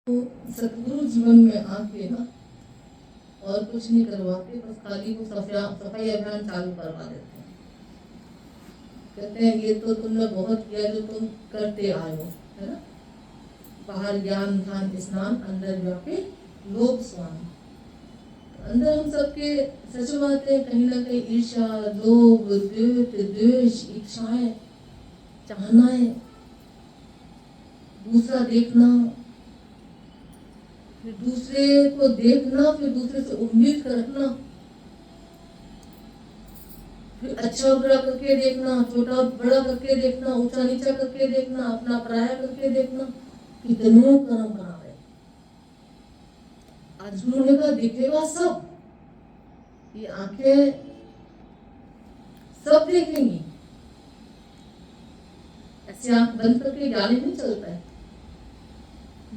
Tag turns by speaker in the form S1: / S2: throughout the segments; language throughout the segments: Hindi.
S1: तो सतगुरु जीवन में आके ना और कुछ नहीं करवाते, बस खाली वो सफाई अभियान चालू करवा देते हैं। कहते हैं ये तो तुमने बहुत किया जो तुम करते आए हो, है ना। बाहर ज्ञान ध्यान स्नान, अंदर व्यापे लोभ स्वान। अंदर हम सबके सच बात है, कहीं ना कहीं ईर्ष्या, लोभ, द्वेष, इच्छाएं, चाहनाएं, दूसरा देखना, फिर दूसरे को देखना, फिर दूसरे से उम्मीद रखना, फिर अच्छा बुरा करके देखना, छोटा बड़ा करके देखना, ऊंचा नीचा करके देखना, अपना पराया करके देखना, कितने कर्म बना रहे। आज उन्होंने कहा दिखेगा सब, ये आंखें सब देखेंगी। ऐसे आंख बंद करके ज्ञानी नहीं चलता है,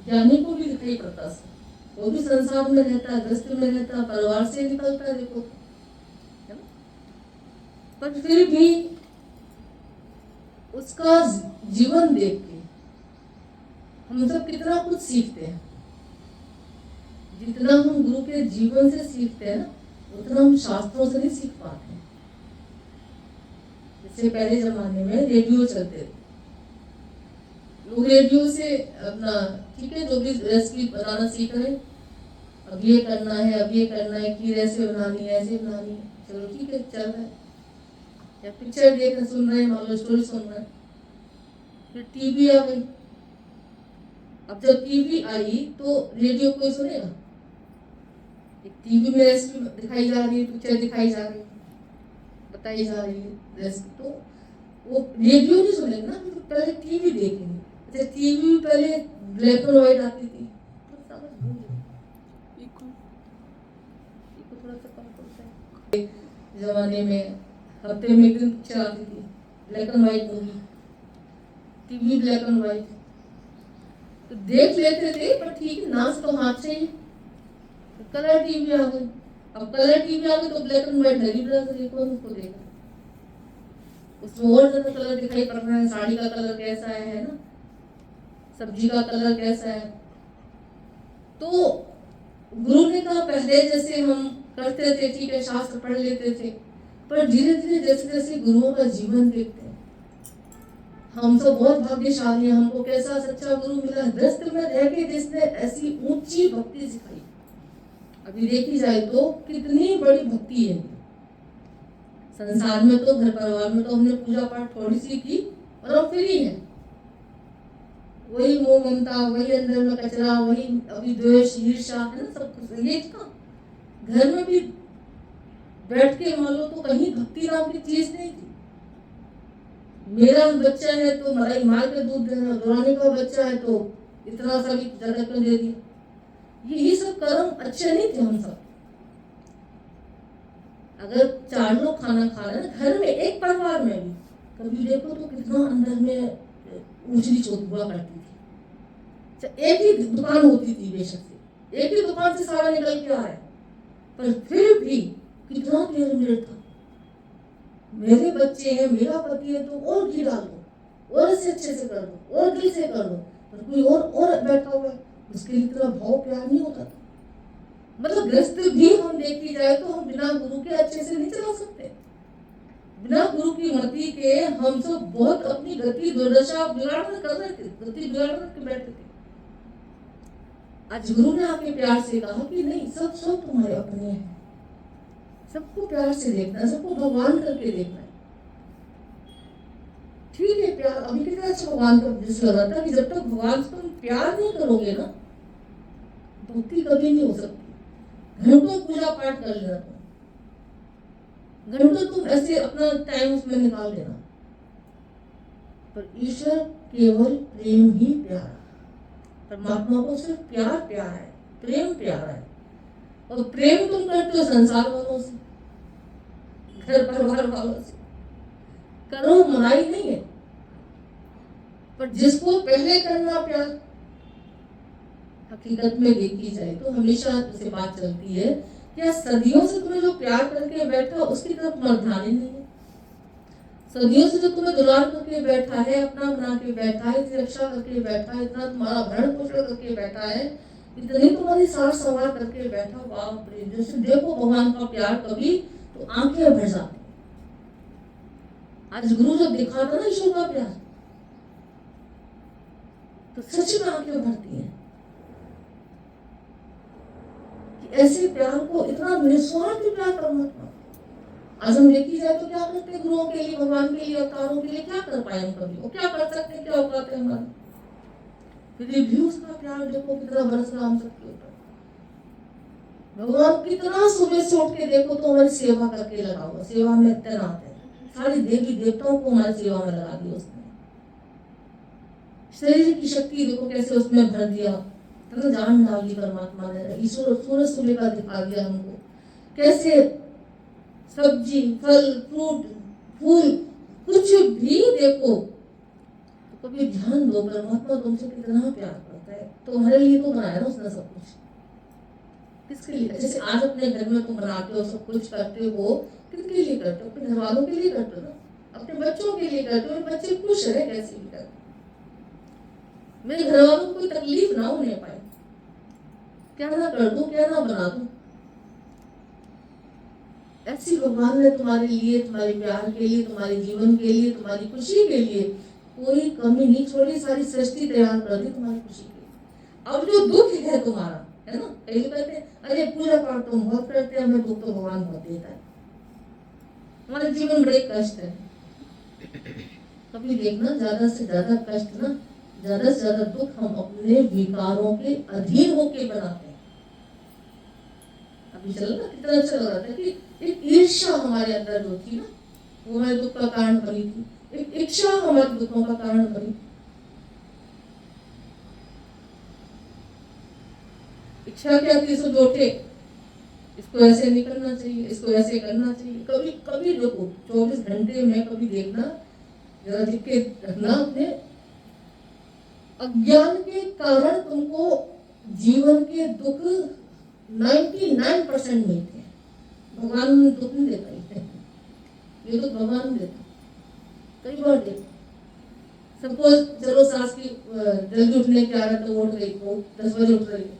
S1: ज्ञानी को भी दिखाई पड़ता है, वो भी संसार में रहता है, गृहस्थ में रहता है, परिवार से निकलता है, देखो, है ना। पर फिर भी उसका जीवन देख के हम सब कितना कुछ सीखते हैं। जितना हम गुरु के जीवन से सीखते हैं ना, उतना हम शास्त्रों से नहीं सीख पाते। जैसे पहले जमाने में रेडियो चलते थे, लोग रेडियो से अपना ठीक है जो भी रेसिपी बनाना सीख रहे, अब ये करना है, अब ये करना है, खीर ऐसे बनानी है, ऐसे बनानी है, चलो ठीक है चल रहा है। या पिक्चर देख रहे, सुन रहे, मान लो स्टोरी सुन रहे। फिर टीवी आ गई। अब जब टीवी आई तो रेडियो कोई सुनेगा? एक टीवी में रेसिपी दिखाई जा रही है, पिक्चर दिखाई जा रही है, बताई जा रही है रेसिपी, तो वो रेडियो नहीं सुनेंगे ना, तो पहले टीवी देखेंगे। अच्छा, टीवी पहले ब्लैक एंड व्हाइट आती थी, तो समझ थोड़ा सा कम पड़ता है। जमाने में हफ्ते में एक दिन पिक्चर आती थी, black and white movie, TV black and white, तो देख लेते थे, पर ठीक है नाच तो हाथ से ही। तो कलर टीवी आ गई। अब कलर टीवी आ गई तो ब्लैक एंड व्हाइट लगी देखो, उसको देखा, उसमें और ज्यादा कलर दिखाई पड़ रहा है, साड़ी का कलर कैसा है ना, सब्जी का कलर कैसा है। तो गुरु ने कहा पहले जैसे हम करते थे, ठीक है शास्त्र पढ़ लेते थे, पर धीरे धीरे जैसे जैसे गुरुओं का जीवन देखते हैं, हम सब बहुत भाग्यशाली हैं, हमको कैसा सच्चा गुरु मिला, दस्त में रह के जिसने ऐसी ऊंची भक्ति सिखाई। अभी देखी जाए तो कितनी बड़ी भक्ति है। संसार में तो घर परिवार में तो हमने पूजा पाठ थोड़ी सी की और अब फ्री है, वही मोह ममता, वही अंदर में कचरा, वही अभी द्वेष ईर्ष्या है ना, सब कुछ ये का घर में भी बैठ के मान लो तो कहीं भक्ति नाम की चीज नहीं थी। मेरा बच्चा है तो मलाई मार के दूध देना, दुरानी का बच्चा है तो इतना सा भी ज्यादा क्यों दे दिया, ये सब कर्म अच्छे नहीं थे। हम सब अगर 4 लोग खाना खा रहे हैं घर में, एक परिवार में भी, कभी देखो तो कितना अंदर में ऊंच नीच हुआ करती थी। एक ही दुकान होती थी, बेशक से एक ही दुकान से सारा निकल के आ रहा है, पर फिर भी कितना प्यार मेरे था, मेरे बच्चे हैं, मेरा पति है, तो और घी डालो, और इसे अच्छे से कर दो, और दिल से कर दो, पर कोई और बैठा हुआ है, उसके लिए इतना भाव प्यार नहीं होता था। मतलब ग्रस्त भी हम देखी जाए तो हम बिना गुरु के अच्छे से नहीं चला सकते। बिना गुरु की मति के हम सब बहुत अपनी गति दुर्दशा बिगाड़ कर रहे थे, गति बिगाड़ के बैठे थे। आज गुरु ने आके प्यार से कहा कि नहीं, सब सब तुम्हारे अपने हैं, सबको प्यार से देखना है, सबको भगवान करके देखना है। ठीक है प्यार, अभी कितना अच्छा भगवान का जिस लगा था कि जब तक भगवान से तुम प्यार नहीं करोगे ना, भक्ति कभी नहीं हो सकती। घंटों पूजा पाठ कर लेना, घंटों तुम ऐसे अपना टाइम उसमें निकाल देना, पर ईश्वर केवल प्रेम ही प्यारा, परमात्मा को सिर्फ प्यार प्यारा है, प्रेम प्यारा है। और प्रेम तुम करते हो संसार वालों से, घर परिवार वालों से, करो मनाई नहीं है, पर जिसको पहले करना प्यार, हकीकत में देखी जाए तो हमेशा से बात चलती है कि सदियों से तुम्हें जो प्यार करके बैठा उसकी तरफ तुम्हारा ध्यान ही नहीं है। सदियों से जो तुम्हें दुलार करके बैठा है, अपना बना के बैठा है, इतनी रक्षा करके बैठा है, इतना तुम्हारा भरण पोषण करके बैठा है, इतनी तुम्हारी सार संवार करके बैठा, बाप रे, जैसे देखो भगवान का प्यार कभी तो आंखें भर जाती। आज गुरु जब दिखाता ना ईश्वर का प्यार तो सच में आंखें भरती हैं कि ऐसे प्यार को, इतना निस्वार्थ प्यार परमात्मा। आज हम देखी जाए तो क्या करते हैं गुरुओं के लिए, भगवान के लिए, अवतारों के लिए क्या कर पाए हम कभी, वो क्या कर सकते हैं, क्या औकात है हमारे, फिर भी उसका प्यार देखो कितना बरस रहा हम सबके ऊपर। भगवान कितना सुबह से उठ के देखो तो हमारी सेवा करके लगा हुआ, सेवा में तैनात है, सारी देवी देवताओं को हमारी सेवा में लगा दिया उसने। शरीर की शक्ति देखो कैसे उसमें भर दिया, कितना जान डाल दी परमात्मा ने, ईश्वर सूरज सुबह का दिखा दिया हमको, कैसे सब्जी, फल, फ्रूट, फूल, कुछ भी देखो तो कभी ध्यान दो परमात्मा तुमसे कितना प्यार करता है। तुम्हारे लिए तो बनाया ना उसने सब कुछ, किसके लिए? जैसे आज अपने घर में तुम बनाते हो, सब कुछ करते हो, किसके लिए करते हो? अपने घर वालों के लिए करते हो ना, अपने बच्चों के लिए करते हो, बच्चे खुश रहे कैसे भी करते, मेरे घर वालों को कोई तकलीफ ना होने पाए, क्या ना कर दूं, क्या ना बना दूं, ऐसी भगवान ने तुम्हारे लिए, तुम्हारे प्यार के लिए, तुम्हारे जीवन के लिए, तुम्हारी खुशी के लिए कोई कमी नहीं छोड़ी, सारी सृष्टि तैयार कर दी तुम्हारी खुशी के लिए। अब जो दुख है तुम्हारा, है ना, कई कहते हैं अरे पूजा पाठ तुम बहुत करते हैं, हमें दुख तो भगवान बहुत देता है, हमारे जीवन बड़े कष्ट है। कभी देखना ज्यादा से ज्यादा कष्ट ना, ज्यादा से ज्यादा दुख हम अपने विकारों के अधीन होके बनाते हैं। अभी चल ना कितना अच्छा लग रहा था कि एक ईर्ष्या हमारे अंदर जो थी ना, वो हमारे दुख का कारण बनी थी, एक इच्छा हमारे दुखों का कारण बनी। इच्छा क्या थी? सब जोटे, इसको ऐसे नहीं करना चाहिए, इसको ऐसे करना चाहिए। कभी कभी देखो 24 घंटे में कभी देखना, जरा देख के रखना, अपने अज्ञान के कारण तुमको जीवन के दुख 99% मिलते हैं। भगवान दुख नहीं देता, ये तो भगवान देता। कई बार देखो, सपोज चलो सास की जल्दी उठने की आदत तो उठ गई, वो 10 बजे उठ रही है।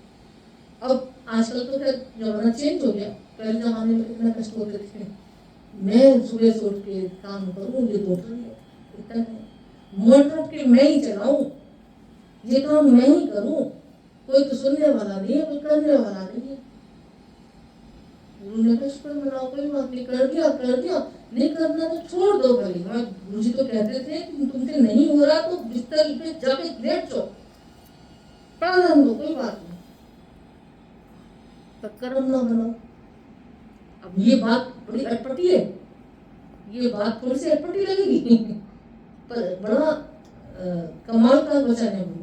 S1: अब आजकल तो खैर जमाना चेंज हो गया, पहले जमाने में कितना कष्ट होते थे, मैं सुबह से उठ के काम करूँ, ये तो उठ रही है, इतना मोटर उठ के मैं ही चलाऊं, ये काम मैं ही करूं, कोई तो सुनने वाला नहीं है, कोई करने वाला नहीं है। उन्होंने कष्ट पर मनाओ, कोई बात नहीं, कर दिया, नहीं करना तो छोड़ दो भाई। गुरु जी तो कहते थे कि तुमसे नहीं हो रहा तो बिस्तर पे जाके लेट जाओ, प्राणायाम दो, कोई बात नहीं, पर कर्म ना बनाओ। अब ये बात बड़ी अटपटी है, ये बात थोड़ी सी अटपटी लगेगी पर बड़ा कमाल का वचन है उनका।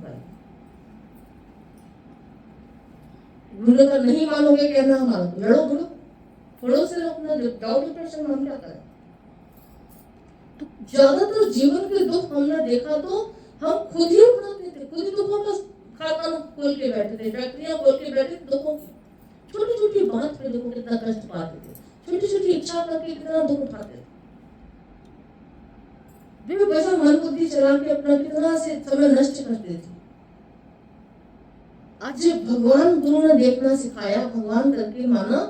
S1: गुरु का नहीं मानोगे कहना हमारा, तो लड़ो बोलो, थोड़ो से अपना डाउट डिप्रेशन हम क्या करें। तो ज्यादातर जीवन के दुख हमने देखा तो हम खुद ही उठाते थे, खुद ही दुखों का खाता खोल के बैठे थे, फैक्ट्रियां खोल के बैठे थे दुखों की। छोटी छोटी बात पे देखो कितना कष्ट पाते थे, छोटी छोटी इच्छा करके कितना दुख उठाते थे, बेवजह मन बुद्धि चला के अपना कितना से समय नष्ट करते थे। आज भगवान गुरु ने देखना सिखाया, भगवान करके माना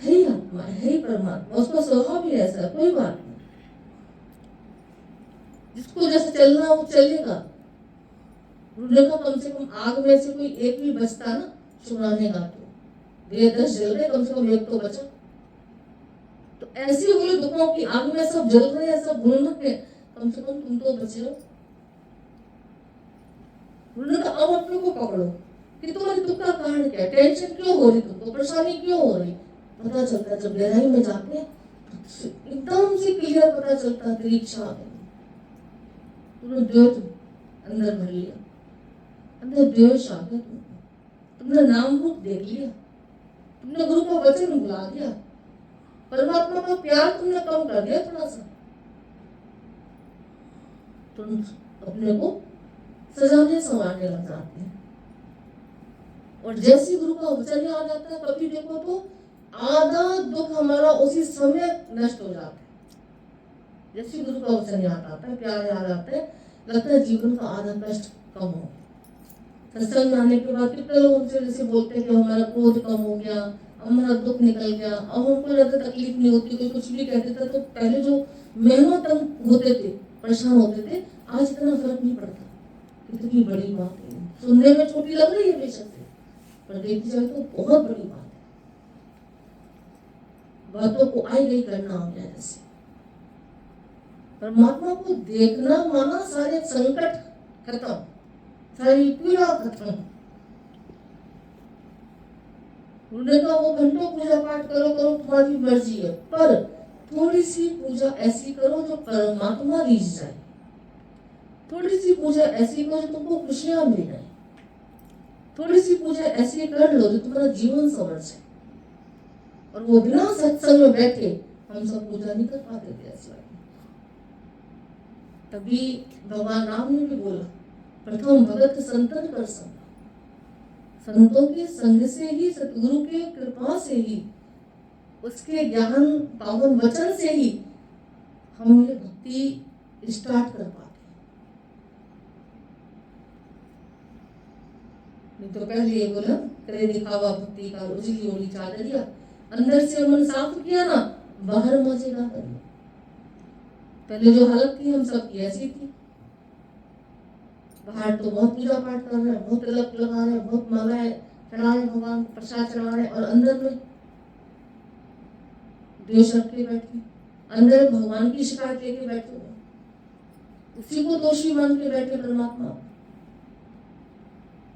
S1: है ही आत्मा, है ही परमात्मा, उसका स्वभाव भी ऐसा, कोई बात नहीं, जिसको जैसे चलना वो चलेगा। गुरु ने कहा कम से कम आग में से कोई एक भी बचता ना छुड़ाने का, तो ये 10 जल रहे, कम से कम एक तो बचा। तो ऐसी हुई दुखों की आग में सब जल रहे हैं, सब भून रहे, कम से कम तुम तो बचे हो। गुरु ने कहा अब अपने को पकड़ो कि तुम्हारे दुख का कारण क्या है, टेंशन क्यों हो रही, तुमको परेशानी क्यों हो रही। पता चलता जब गहराई में जाते हैं एकदम से क्लियर पता चलता, तेरी इच्छा है, तुमने द्वेष अंदर भर लिया, अंदर द्वेष आ गया, तुमने नाम रूप देख लिया, तुमने गुरु का वचन भुला दिया, परमात्मा का प्यार तुमने कम कर दिया थोड़ा सा, तुम अपने को सजाने संवारने लग जाते हैं। और जैसे गुरु का वचन याद आता है, कभी देखो तो आधा दुख हमारा उसी समय नष्ट हो जाता है। जैसे गुरु का वचन याद आता है, प्यार याद आता है, लगता है जीवन का आधा कष्ट कम हो। सत्संग में आने के बाद कितने लोग उनसे जैसे बोलते हैं कि हमारा क्रोध कम हो गया, हमारा दुख निकल गया, अब हमको ज्यादा तकलीफ नहीं होती, कोई कुछ भी कहते थे तो पहले जो महीनों तक होते थे, परेशान होते थे, आज इतना फर्क नहीं पड़ता। कितनी बड़ी बात है, सुनने में छोटी लग रही है बेशक से, पर देखी जाए तो बहुत बड़ी बात है। बातों को आई गई करना हो गया जैसे। परमात्मा को देखना माना सारे संकट खत्म, सारी पीड़ा खत्म। उन्होंने कहा वो घंटों पूजा पाठ करो करो तुम्हारी मर्जी है, पर थोड़ी सी पूजा ऐसी करो जो परमात्मा रीझ जाए, थोड़ी सी पूजा ऐसी करो जो तुमको खुशियां मिल जाए, थोड़ी सी पूजा ऐसी कर लो जो तुम्हारा जीवन संवर जाए। और वो बिना सत्संग में बैठे हम सब पूजा नहीं कर पाते थे ऐसा। तभी भगवान राम ने भी बोला, प्रथम भगत संतन कर संग। संतों के संग से ही, सतगुरु के कृपा से ही, उसके ज्ञान पावन वचन से ही हम ये भक्ति स्टार्ट कर पाते। नहीं तो पहले ये बोला करे दिखावा भक्ति का, उजली ओली चादरिया, अंदर से मन साफ किया ना, बाहर मजेगा करिए। पहले जो हालत थी हम सब की ऐसी थी, बाहर तो बहुत पूजा पाठ कर रहे हैं, बहुत तिलक लगा रहे हैं, बहुत मालाएं चढ़ा रहे, भगवान प्रसाद चढ़ा रहे, और अंदर में द्वेष रख के बैठे, अंदर भगवान की शिकायत लेके बैठे हुए, उसी को दोषी मान के बैठे परमात्मा।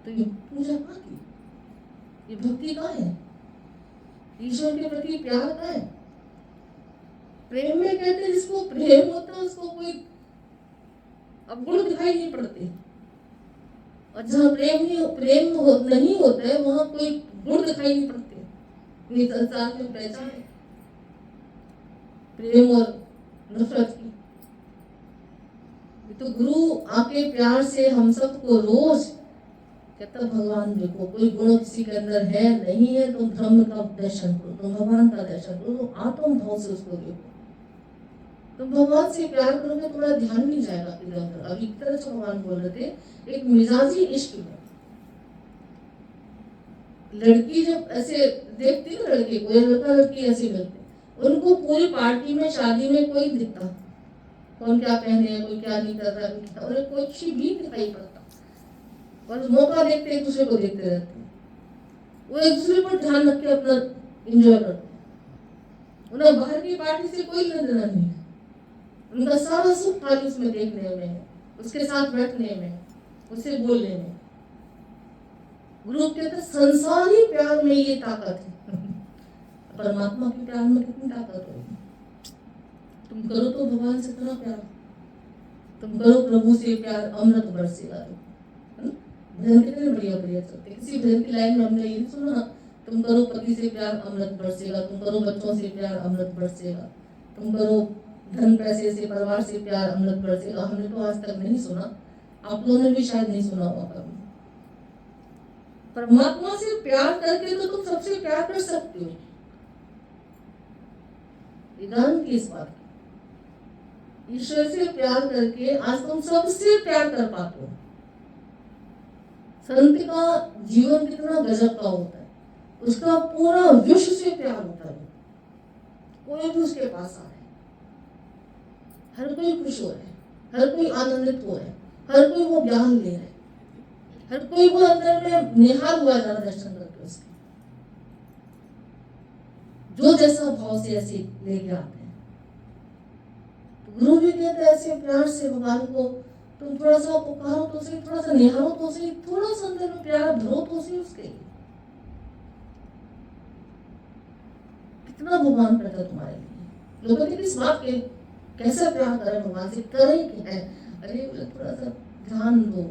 S1: तो ये पूजा कहाँ की, ये भक्ति कहाँ है, ईश्वर के प्रति प्यार कहाँ है? प्रेम में कहते हैं जिसको प्रेम होता है उसको कोई अवगुण दिखाई नहीं पड़ते, और जहाँ नहीं होता है वहां कोई गुण दिखाई नहीं पड़ते। ये संसार में पहचान है प्रेम और नफरत की। तो गुरु आके प्यार से हम सबको रोज कहता, भगवान देखो कोई गुण किसी के अंदर है नहीं है, तुम ब्रह्म का दर्शन करो, तुम भगवान का दर्शन करो, तुम आत्म भाव से उसको देखो, तुम भगवान से प्यार करोगे, तुम्हारा ध्यान नहीं जाएगा इधर उधर। अभी एक तरह से भगवान बोल रहे थे, एक मिजाजी इश्क में लड़की जब ऐसे देखती ना लड़के को, या लड़का लड़की ऐसे मिलते, उनको पूरी पार्टी में शादी में कोई दिखता, कौन क्या पहने है, कोई क्या नहीं कर रहा है, उन्हें कुछ भी दिखाई पड़ता, और मौका देखते एक दूसरे को देखते रहते, वो एक दूसरे पर ध्यान रख के अपना एंजॉय करते, उन्हें बाहर की पार्टी से कोई लेना देना नहीं है, उनका सारा सुख खाली उसमें देखने में, उसके साथ बैठने में, उससे बोलने में। गुरु कहते संसारी प्यार में ये ताकत है, परमात्मा के प्यार में कितनी ताकत होगी। तुम करो तो भगवान से इतना प्यार, तुम करो प्रभु से प्यार, अमृत बरसेगा। भजन कितने बढ़िया बढ़िया चलते, किसी भजन की लाइन में हमने ये नहीं सुना, तुम करो पति से प्यार अमृत बरसेगा, तुम करो बच्चों से प्यार अमृत बरसेगा, तुम करो धन पैसे से परिवार से प्यार अमृत बरसेगा। हमने तो आज तक नहीं सुना, आप लोगों ने भी शायद नहीं सुना होगा कभी। परमात्मा से प्यार करके तो तुम सबसे प्यार कर सकते हो, गारंटी इस बात की। ईश्वर से प्यार करके आज तुम सबसे प्यार कर पाते हो। संत का जीवन कितना गजब का होता है, उसका पूरा विश्व से प्यार होता है, कोई भी उसके पास आ रहा है, हर कोई खुश हो रहा है, हर कोई आनंदित हो रहा है, हर कोई वो ज्ञान ले रहा है, हर कोई वो अंदर में निहाल हुआ जा रहा दर्शन करके उसके, जो जैसा भाव से ऐसे लेके आते हैं। तो गुरु भी कहते हैं ऐसे प्यार से भगवान को तुम थोड़ा सा पुकारो तो सही, थोड़ा सा निहारो तो सही, थोड़ा सा अंदर में प्यार भरो तो सही उसके लिए। कितना भगवान करता है तुम्हारे लिए। लोग कहते किस बात के, कैसा प्यार करें भगवान से, करें क्या है, अरे थोड़ा सा ध्यान दो,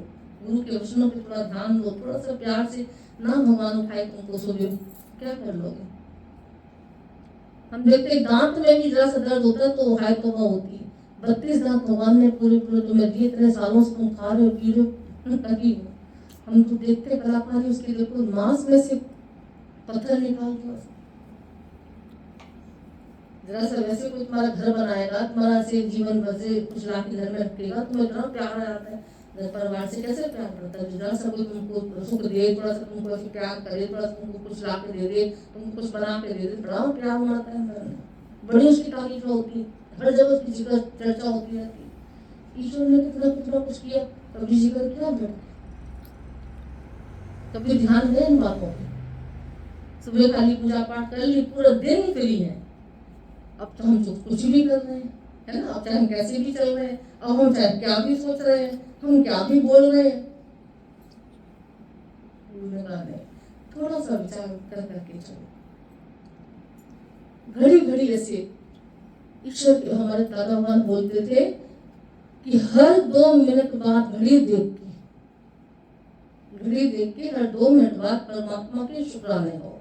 S1: गुरु के वचनों पे थोड़ा ध्यान दो, थोड़ा सा प्यार से ना भगवान उठाए तुमको सोचो क्या कर लोगे। हम देखते दांत में भी जरा सा दर्द होता है तो हाय तौबा होती है। 32 दांत भगवान ने पूरे पूरे तुम्हें दिए, इतने सालों से तुम खा रहे हो पी रहे हो ताकि हम तो देखते कलाकारी उसके देखो मांस में से पत्थर निकाल दिया, जरा सा वैसे कोई तुम्हारा घर बनाएगा, तुम्हारा से जीवन भर से कुछ ला के घर में रखेगा, तुम्हें इतना प्यार आता है। घर परिवार से कैसे प्यार पड़ता है? जरा सा कोई तुमको सुख दे, थोड़ा सा तुमको ऐसे प्यार करे, थोड़ा सा तुमको कुछ ला के दे दे, तुमको कुछ बना के दे दे, बड़ा प्यार होता है अंदर में। बड़ी उसकी तारीफ होती है, हर जगह उसकी जिक्र चर्चा होती रहती है। ईश्वर ने कितना कितना कुछ किया, कभी जिक्र किया बेटा? कभी ध्यान है इन बातों पे? सुबह खाली पूजा पाठ कर ली, पूरा दिन फ्री है। अब तो हम जो कुछ भी कर रहे हैं, है ना? अब चाहे हम कैसे भी चल रहे हैं, अब हम चाहे क्या भी सोच रहे हैं, हम क्या भी बोल रहे हैं, थोड़ा सा विचार कर करके चलो। घड़ी घड़ी ऐसे ईश्वर के हमारे दादा भगवान बोलते थे कि हर 2 मिनट बाद घड़ी देख के हर 2 मिनट बाद परमात्मा के शुक्राने हो।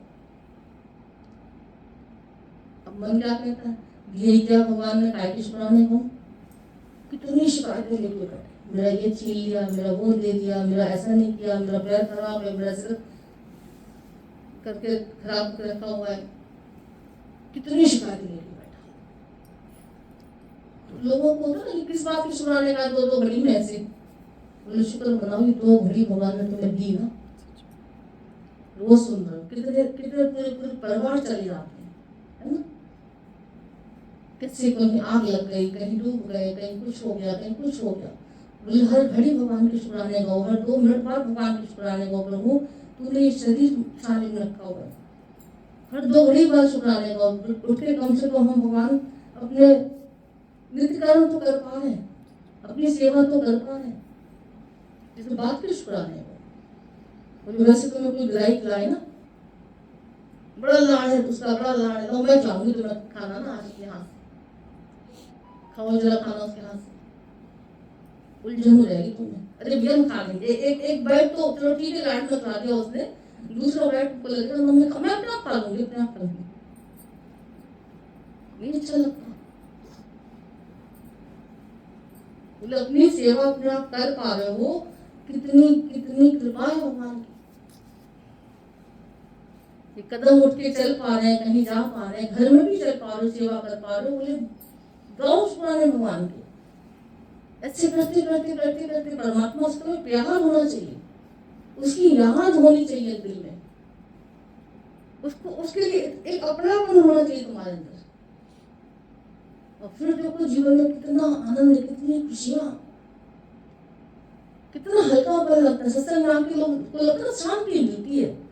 S1: अब मन क्या कहता है, ये क्या भगवान ने काय के शुक्राने हो? कितनी शिकायतें लेके बैठे, मेरा ये छीन लिया, मेरा वो दे दिया, मेरा ऐसा नहीं किया, मेरा पैर खराब है, मेरा सिर करके खराब करके रखा हुआ है, कितनी शिकायतें लेके बैठा। तो लोगों को होता ना किस बात की शुक्राने का, 2 घड़ी में ऐसे बोले शुक्र मनाओ, 2 घड़ी भगवान ने तुम्हें दी ना, रोज सुन रहे हो, कितने कितने पूरे पूरे परिवार चले जाते हैं, है ना? किसी कहीं आग लग गई, कहीं डूब गए, कहीं कुछ हो गया, कहीं कुछ हो गया। बोले हर घड़ी भगवान के शुक्राने गाओ, हर 2 मिनट बाद भगवान के शुक्राने गाओ। प्रभु तूने ये शरीर छाने में रखा हुआ है, हर 2 घड़ी बाद शुक्राने गाओ। उठ के कम से कम हम भगवान अपने नित्य कर्म तो कर पा रहे हैं, अपनी सेवा तो कर पा रहे हैं, जिसमें बात के शुक्राने गाओ। बोले वैसे तुम्हें कोई गिराई खिलाए ना, बड़ा लाड़ है उसका, बड़ा लाड़ है, तो मैं खिलाऊंगी तुम्हें खाना ना आज के हाथ, खाओ जरा खाना उसके हाथ से, उलझन हो जाएगी तुम्हें। अरे भैया हम खा लेंगे, एक बाइट तो चलो ठीक है, लाड में खा दिया उसने, दूसरा बाइट को लगेगा मैं अपने आप खा लूंगी, अपने आप खा लूंगी, नहीं अच्छा लगता। बोले अपनी सेवा अपने आप कर पा रहे हो, कितनी कितनी कृपा है भगवान की। ये कदम उठ के चल पा रहे हैं, कहीं जा पा रहे हैं, घर में भी चल पा रहे हो, सेवा कर पा रहे हो, बोले गाओ शुक्राने भगवान के। ऐसे करते करते करते करते परमात्मा उसका में प्यार होना चाहिए, उसकी याद होनी चाहिए दिल में, उसको उसके लिए एक अपनापन होना चाहिए तुम्हारे अंदर। और फिर देखो जीवन में कितना आनंद, कितनी खुशियां, कितना हल्कापन लगता है। सत्संग में आके लोग को लगता है शांति मिलती है।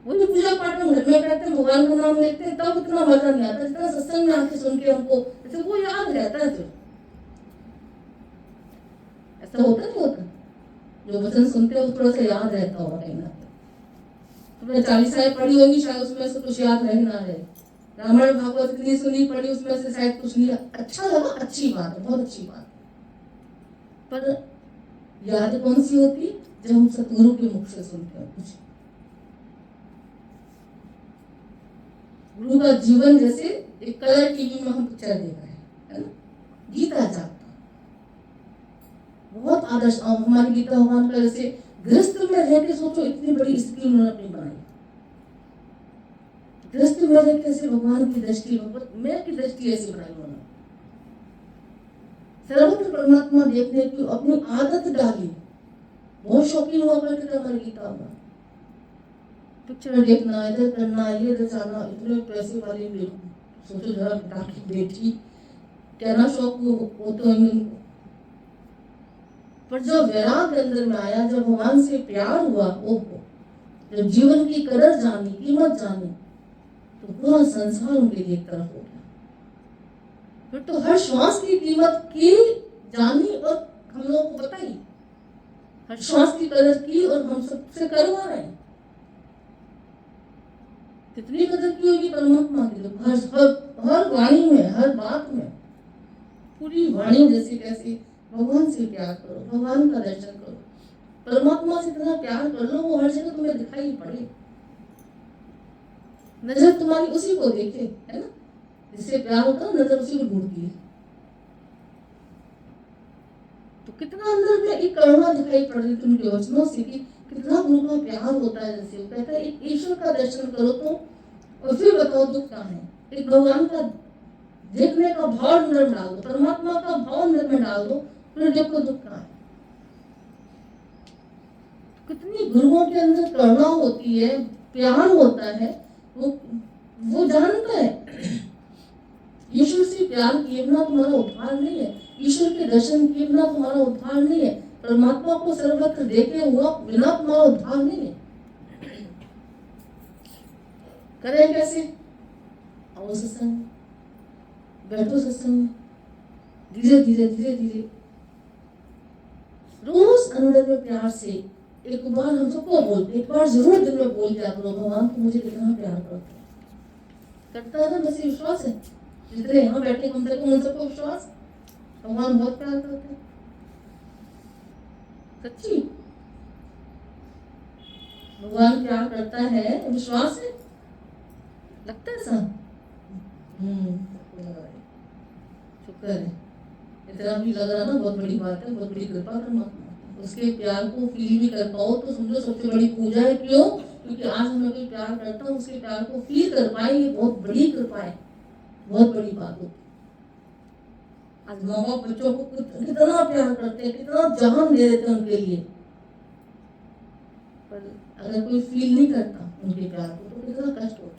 S1: वही पूजा पाठ में घर में करते हैं, भगवान का नाम लेते हैं, तब इतना मजा नहीं आता जितना सत्संग में आके सुन के हमको जैसे वो याद रहता है। फिर ऐसा होता नहीं होता, जो वचन सुनते हो थोड़ा सा याद रहता होगा कहीं ना कहीं। तुमने 40 आयत पढ़ी होगी, शायद उसमें से कुछ याद रहे ना रहे। रामायण भागवत इतनी सुनी पढ़ी, उसमें से शायद कुछ नहीं अच्छा लगा, अच्छी बात है, बहुत अच्छी बात, पर याद कौन सी होती जब हम सतगुरु के मुख से सुनते हैं कुछ। गुरु का जीवन जैसे एक कलर टीवी में हम पिक्चर देख रहे हैं, है ना, गीता जाता बहुत आदर्श। हमारी गीता भगवान का जैसे गृहस्थ में रह के सोचो, इतनी बड़ी स्क्रीन उन्होंने अपनी बनाई, गृहस्थ में रह के ऐसे भगवान की दृष्टि, भगवत मैं की दृष्टि ऐसी बनाई उन्होंने, सर्वत्र परमात्मा देखने की अपनी आदत डाली। बहुत शौकीन हुआ करते थे हमारी गीता में, पिक्चर देखना, इधर करना, ये इधर जाना, इतने पैसे वाले लोग, सोचो जरा पिता की बेटी क्या ना शौक होते होंगे उनको। पर जब वैराग अंदर में आया, जब भगवान से प्यार हुआ, जब जीवन की कदर जानी, कीमत जानी, तो पूरा संसार उनके लिए एक तरफ हो गया। फिर तो हर श्वास की कीमत की जानी, और हम लोगों को पता ही, हर श्वास की कदर की और हम सबसे करवा रहे हैं। कितनी कदर की होगी परमात्मा की, तो हर वाणी में, हर बात में, पूरी वाणी जैसे कैसे भगवान से प्यार करो, भगवान का दर्शन करो, परमात्मा से इतना प्यार कर लो, वो हर जगह तुम्हें दिखाई पड़े, नजर तुम्हारी उसी को देखे, है ना, जिससे प्यार होता है नजर उसी को ढूंढती है। तो कितना अंदर में एक करुणा दिखाई पड़ रही थी उनके वचनों से कि कितना गुरु का प्यार होता है। जैसे वो कहता है एक ईश्वर का दर्शन करो तो, और फिर बताओ दुख कहाँ है। एक भगवान का देखने का भाव अंदर में डाल दो, परमात्मा का भाव अंदर में डाल दो, फिर देखो दुख कहाँ है। कितनी गुरुओं के अंदर करुणा होती है, प्यार होता है, वो जानता है ईश्वर से प्यार किए बिना तुम्हारा उद्धार नहीं है, ईश्वर के दर्शन किए बिना तुम्हारा उद्धार नहीं है, परमात्मा को सर्वत्र देखे हुआ बिना तुम्हारा उद्धार नहीं है। करें कैसे? आओ सत्संग, बैठो सत्संग, धीरे धीरे धीरे धीरे रोज अंदर में प्यार से एक बार हम सबको बोलते, एक बार जरूर दिन में बोल दिया करो, भगवान को मुझे कितना प्यार करता है ना। बस विश्वास है, जितने यहाँ बैठे कम से कम उन सबको विश्वास भगवान बहुत प्यार करते हैं, सच्ची भगवान प्यार करता है, विश्वास है, लगता है सब। शुक्र है, इतना भी लग रहा ना, बहुत बड़ी बात है, बहुत बड़ी कृपा परमात्मा। उसके प्यार को फील भी कर पाओ तो समझो सबसे बड़ी पूजा है। क्यों? क्योंकि आज हमें कोई प्यार करता है, उसके प्यार को फील कर पाए, ये बहुत बड़ी कृपा है, बहुत बड़ी बात होती। आज माँ बाप बच्चों को कितना प्यार करते हैं, कितना जान दे देते हैं उनके लिए, पर अगर कोई फील नहीं करता उनके प्यार को तो कितना कष्ट होता है।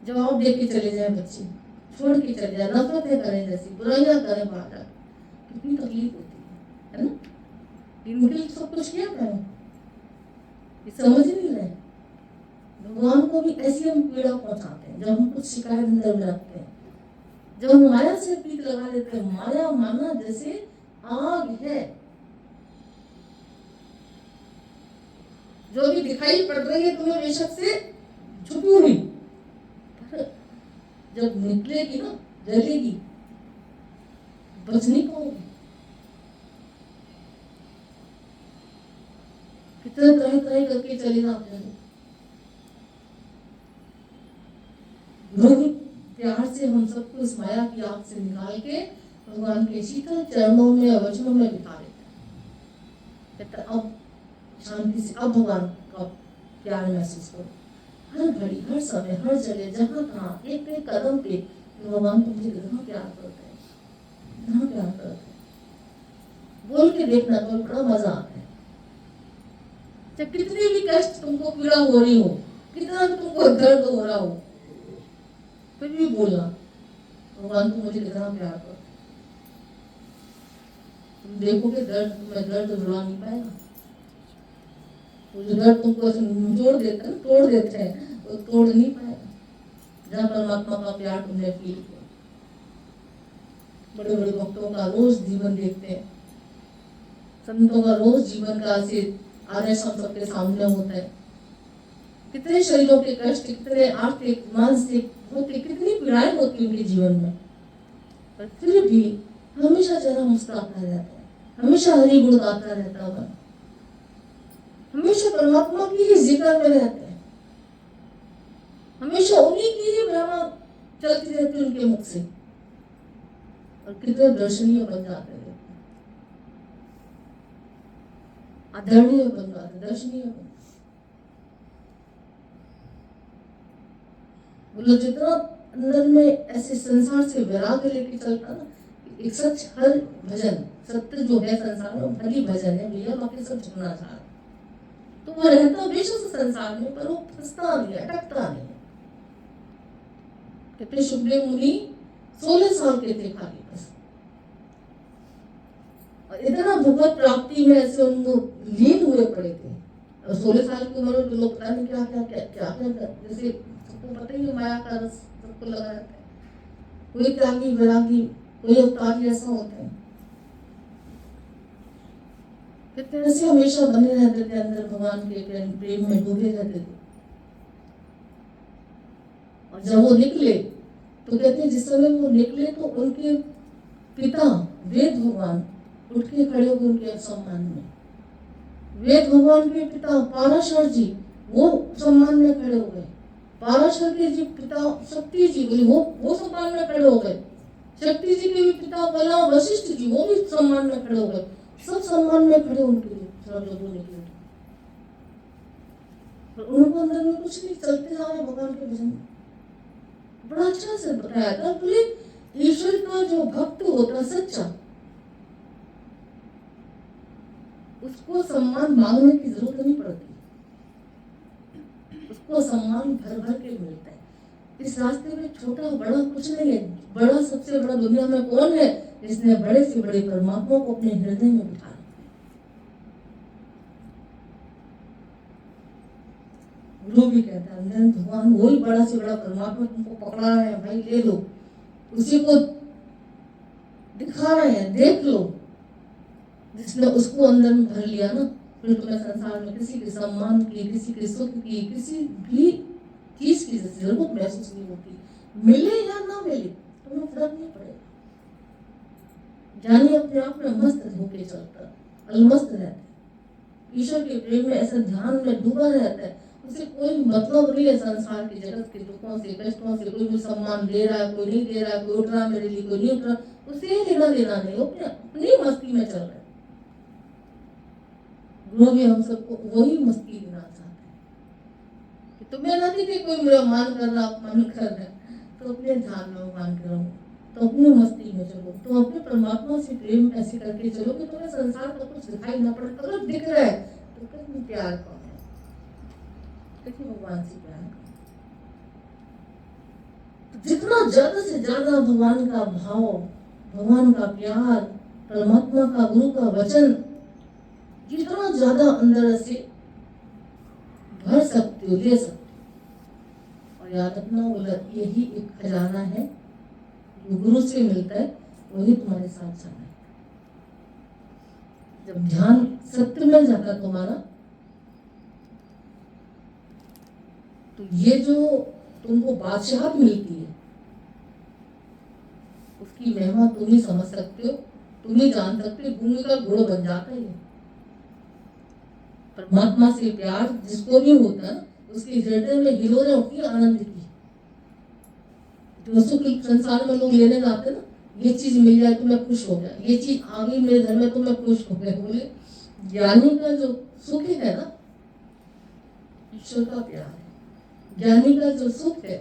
S1: जवाब दे के चले जाए बच्चे, छोड़ के चले जाए, नफरतें करें, जैसी बुराइयां करें, बाहर कितनी तकलीफ होती है ना। इनके लिए सब कुछ किया करें, ये समझ नहीं रहे। भगवान को भी ऐसी हम पीड़ा पहुंचाते हैं जब हम कुछ शिकायत अंदर में रखते हैं, जब हम माया से प्रीत लगा देते हैं। माया माना जैसे आग है, जो भी दिखाई पड़ रही है तुम्हें बेशक से छुपी हुई, पर जब निकलेगी ना जलेगी, बच नहीं पाओगे। कितने तरह तरह करके चले जाते हैं। गुरु प्यार से हम सबको इस माया की आग से निकाल के भगवान के शीतल चरणों में, वचनों में बिता देते हैं। अब शांति से, अब भगवान का प्यार महसूस करो, हर घड़ी, हर समय, हर जगह, जहाँ कहाँ, एक एक कदम पे भगवान तुमसे कितना प्यार करते हैं, कितना प्यार करते हैं। बोल के देखना तो बड़ा मजा आता है। जब कितनी भी कष्ट तुमको पीड़ा हो रही हो, कितना भी तुमको दर्द हो रहा हो, फिर भी बोलना भगवान तुम मुझे कितना प्यार करते। तुम देखोगे दर्द, तुम्हें दर्द भुला नहीं पाएगा। वो जो दर्द तुमको जोड़ देते हैं, तोड़ देते हैं, वो तोड़ नहीं पाएगा जहाँ परमात्मा का प्यार तुमने फील किया। बड़े बड़े भक्तों का रोज जीवन देखते हैं, संतों का रोज जीवन का आदर्श हम सबके सामने होता है। कितने शरीरों के कष्ट, कितने आर्थिक, मानसिक होते, कितनी पीड़ाएं होती उनके जीवन में, पर फिर भी हमेशा चेहरा मुस्कुराता रहता है, हमेशा हरि गुण गाता रहता है, हमेशा परमात्मा की ही जिक्र में रहते हैं, हमेशा उन्हीं की ही महिमा चलती रहती है उनके मुख से, और कितने दर्शनीय बन जाते हैं, आदरणीय बन जाते, दर्शनीय बन। बोलो जितना अंदर में ऐसे संसार से वैराग्य लेके चलता ना, एक सच हर भजन, सत्य जो है संसार में हरि भजन है भैया, बाकी सब झुकना चाह रहा, तो वो रहता बेशक संसार में, पर वो फंसता नहीं, अटकता नहीं। कहते शुभदेव मुनि 16 साल के थे खाली बस, और इतना भगवत प्राप्ति में ऐसे उनको लीन हुए पड़े थे। और 16 साल की उम्र में लोग पता नहीं क्या क्या क्या क्या क्या, जैसे सबको पता ही है माया का रस सबको लगा रहता है, कोई त्यागी वैरागी, कोई अवतारी ऐसा होता है। कितने ऐसे हमेशा बने रहते थे अंदर भगवान के प्रेम में डूबे रहते थे। और जब वो निकले तो कहते हैं जिस समय वो निकले तो उनके पिता वेद भगवान उठ के खड़े हो गए उनके सम्मान में। वेद भगवान के पिता पाराशर जी वो सम्मान में खड़े हो गए। पाराशर के जी पिता शक्ति जी बोले वो सम्मान में खड़े हो गए। शक्ति जी के भी पिता बोला वशिष्ठ जी, वो भी सम्मान में खड़े हो गए। सब सम्मान में खड़े उनके लिए जब वो निकले, पर उनको अंदर में कुछ नहीं, चलते जा रहे भगवान के भजन। बड़ा अच्छा से बताया था। बोले ईश्वर का जो भक्त होता सच्चा, उसको सम्मान मांगने की जरूरत नहीं पड़ती, उसको सम्मान भर भर के मिलता है। इस रास्ते में छोटा बड़ा कुछ नहीं है। बड़ा, सबसे बड़ा दुनिया में कौन है जिसने बड़े से बड़े परमात्मा को अपने हृदय में बिठा रखा। गुरु भी कहता है भगवान वही बड़ा से बड़ा परमात्मा तुमको पकड़ा रहे हैं, भाई ले लो, उसी को दिखा रहे हैं, देख लो। जिसने उसको अंदर में भर लिया ना, फिर तुम्हें संसार में किसी के सम्मान की, किसी के सुख की, किसी भी चीज की जरूरत महसूस नहीं होती। मिले या ना मिले तुम्हें फर्क नहीं पड़ेगा। ज्ञानी अपने आप में मस्त होके चलता, अलमस्त रहता है, ईश्वर के प्रेम में ऐसा ध्यान में डूबा रहता है। उसे कोई मतलब नहीं है संसार के जगत के दुखों से, कष्टों से। कोई भी सम्मान दे रहा है, कोई नहीं दे रहा है, कोई उठ रहा मेरे लिए, कोई नहीं उठ रहा, उसे लेना देना नहीं, अपनी मस्ती में चल रहा है। गुरु भी हम सबको वही मस्ती देना चाहते हैं कि तुम्हें ना दिखे कोई मेरा मान कर रहा, अपमान कर रहा है, तो अपने ध्यान में मान कर रहो, तो अपनी मस्ती में चलो, तो अपने परमात्मा से प्रेम ऐसे करके चलो कि तुम्हें संसार का कुछ दिखाई ना पड़े। अगर दिख रहा है तो कितनी प्यार कौन है, कितनी भगवान से प्यार कौन। तो जितना ज्यादा से ज्यादा भगवान का भाव, भगवान का प्यार, परमात्मा का, गुरु का वचन जितना ज्यादा अंदर से भर सकते हो, ले सकते हो। और याद रखना यही एक खजाना है जो गुरु से मिलता है, वही तुम्हारे साथ जाना है। जब ध्यान सत्य में जाता तुम्हारा, तो ये जो तुमको बादशाहत मिलती है उसकी महिमा तुम ही समझ सकते हो, तुम ही जान सकते हो। भूमि का गुण बन जाता है। परमात्मा से प्यार जिसको भी होता है उसके हृदय में हिलोरें उठती है आनंद की। जो सुख संसार में लोग लेने जाते हैं ना, ये चीज मिल जाए तो मैं खुश हो गया, ये चीज आ गई मेरे घर में तो मैं खुश हो गया। बोले ज्ञानी का जो सुख है ना, ईश्वर का प्यार है। ज्ञानी का जो सुख है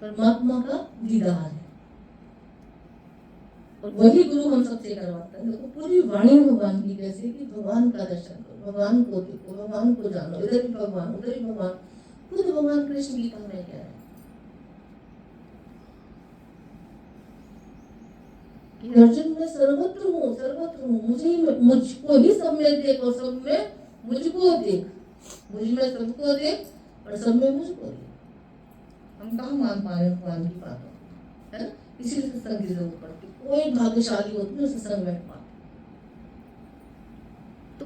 S1: परमात्मा का दीदार है। और वही गुरु हम सबसे करवाता है। देखो पूरी वाणी भगवान की कैसे कि भगवान का दर्शन करो, भगवान को देखो, भगवान को जानो, इधर भी भगवान उधर भी भगवान। खुद भगवान कृष्ण गीता में क्या है कि अर्जुन मैं सर्वत्र हूँ, सर्वत्र हूँ, मुझको ही सब में देख और सब में मुझको देख, मुझ में सबको देख और सब में मुझको देख। हम कहाँ मान पा रहे हैं भगवान की बातों, है ना? इसीलिए सत्संग की जरूरत पड़ती। कोई भाग्यशाली होती है सत्संग में पाते, तो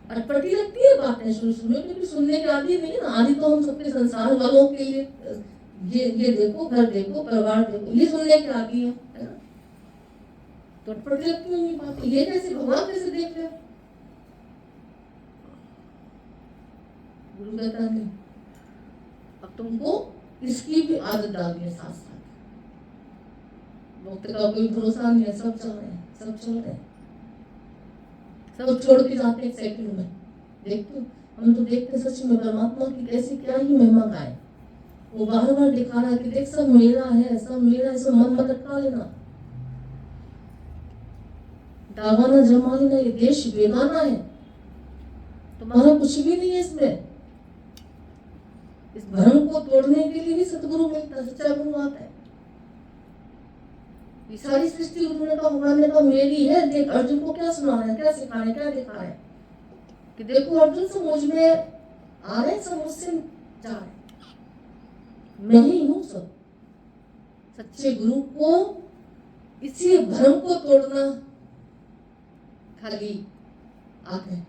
S1: अटपटी लगती है बातें शुरू में, क्योंकि सुनने के आदि नहीं है ना। आदि तो हम सबके संसार वालों के लिए ये देखो, घर देखो, परिवार देखो, ये सुनने के आदि है ना? तो अटपटी लगती है ये बातें। ये कैसे भगवान कैसे देख रहे? गुरु कहता नहीं, अब तुमको इसकी भी आदत डालनी है साथ साथ। वक्त का कोई भरोसा नहीं है, सब चल रहे हैं, सब चल रहे हैं, सब छोड़ के जाते हैं एक सेकंड में। देखते हम तो देखते सच में परमात्मा की कैसी क्या ही महिमा गाए। वो बार बार दिखा रहा है कि देख सब मेरा है, सब मेरा है, सब मन मत अटका लेना, दावाना जमा लेना, ये देश बेगाना है, तुम्हारा कुछ भी नहीं है इसमें। इस भ्रम को तोड़ने के लिए ही सतगुरु मिलता, सच्चा गुरु आता है। ये सारी सृष्टि गुरु ने कहा, भगवान ने कहा मेरी है। देख अर्जुन को क्या सुना रहे हैं, क्या सिखा रहे हैं, क्या दिखा रहे हैं कि देखो अर्जुन सब मुझ में आ रहे हैं, सब मुझसे जा रहे हैं, मैं ही हूँ सब। सच्चे गुरु को इसी भ्रम को तोड़ना खाली आते हैं।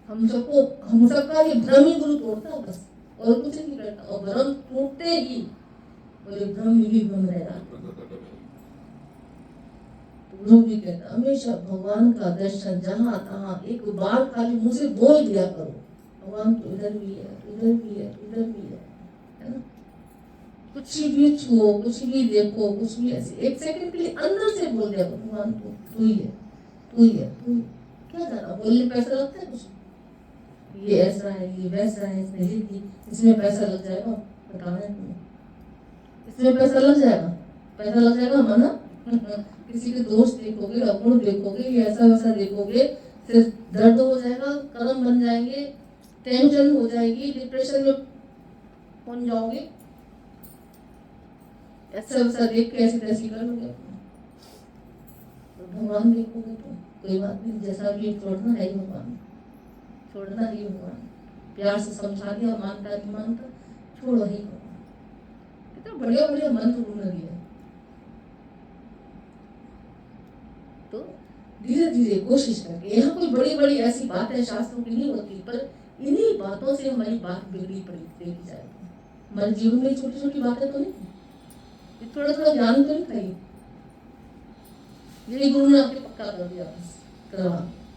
S1: हम सबका ये भ्रम ही गुरु तोड़ता बस, और कुछ नहीं करता। और भ्रम टूटते ही बोले भ्रम ही भ्रम रह रहा। गुरु भी कहता हमेशा भगवान का दर्शन जहाँ तहाँ एक बार खाली मुँह से बोल दिया करो, भगवान तो इधर भी है, इधर भी है, इधर भी है ना? कुछ भी छुओ, कुछ भी देखो, कुछ भी ऐसे एक सेकंड के लिए अंदर से बोल दिया करो, भगवान तू ही है, तू ही है, तू। क्या जाना बोलने पैसा लगता है कुछ? ये ऐसा है, ये वैसा है, इसमें इसमें पैसा लग जाएगा, बताना है तुम्हें। इसमें पैसा लग जाएगा, पैसा लग जाएगा मना किसी के दोस्त देखोगे, अवगुण देखोगे, ये ऐसा वैसा देखोगे, फिर दर्द हो जाएगा, कदम बन जाएंगे, टेंशन हो जाएगी, डिप्रेशन में पहुंच जाओगे, ऐसा वैसा देख के ऐसी तैसी कर लोगे। तो भगवान देखोगे तो कोई बात नहीं, जैसा भी छोड़ना है ही भगवान, छोड़ना ही भगवान, प्यार से समझा दिया, मानता नहीं मानता, छोड़ो ही भगवान। कितना बढ़िया बढ़िया मंत्र उन्होंने दिया। तो धीरे धीरे कोशिश करके, यहाँ कोई बड़ी बड़ी ऐसी बातें शास्त्रों की नहीं होती, पर इन्हीं बातों से हमारी बात बिगड़ी पड़ी देखी जाएगी। हमारे जीवन में छोटी छोटी बातें तो नहीं, थोड़ा थोड़ा ज्ञान तो नहीं था, यही गुरु ने आपके पक्का कर दिया, बस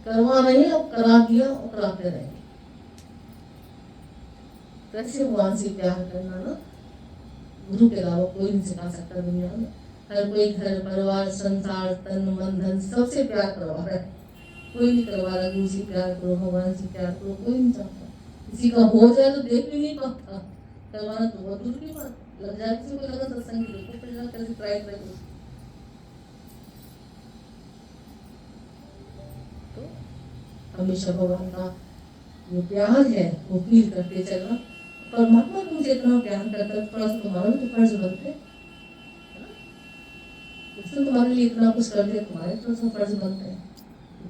S1: करवा रहे हैं और करा दिया और कराते रहेंगे। तो ऐसे भगवान से प्यार करना ना गुरु के अलावा कोई नहीं सिखा सकता दुनिया में। हर कोई घर परिवार संसार तन मन धन सबसे प्यार करवा रहा है, कोई नहीं करवा रहा गुरु से प्यार करो, भगवान से प्यार करो, कोई नहीं चाहता। किसी का हो जाए तो देख भी नहीं पाता, करवाना तो बहुत दूर की बात, लग जाए किसी को लगा सत्संग की देखो फिर कैसे ट्राई करेंगे। तो हमेशा भगवान का जो प्यार है वो फील करते चलना। परमात्मा तुमसे इतना प्यार करता है, थोड़ा सा तुम्हारा भी तो फर्ज बनते है ना, उसने तुम्हारे लिए इतना कुछ कर दिया, तुम्हारे थोड़ा सा फर्ज बनता है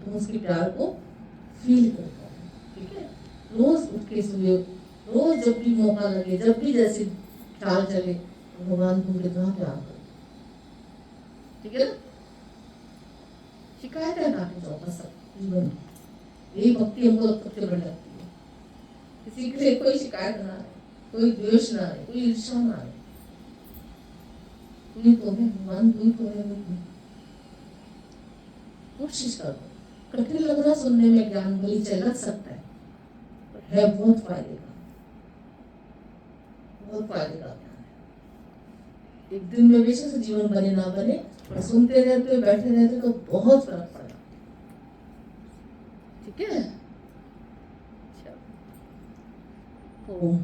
S1: तुम उसके प्यार को फील करता है। ठीक है, रोज उठ के सुबह, रोज जब भी मौका लगे, जब भी जैसे चाल चले, भगवान तुम कितना प्यार करो। ठीक है ना, शिकायत है काटे जाओ सब जीवन में, यही भक्ति हमको सबसे बड़ी लगती है। किसी के लिए कोई शिकायत ना आए, कोई द्वेष ना आए, कोई ईर्ष्या ना आए, तू तो है भगवान, तू तो है। कोशिश करो, कठिन लग रहा सुनने में ज्ञान बलि से लग सकता है, पर है बहुत फायदे का, बहुत फायदे का ज्ञान है। एक दिन में बेशक से जीवन बने ना बने, पर सुनते रहते बैठे रहते तो बहुत फर्क पड़ेगा। ठीक है, ओम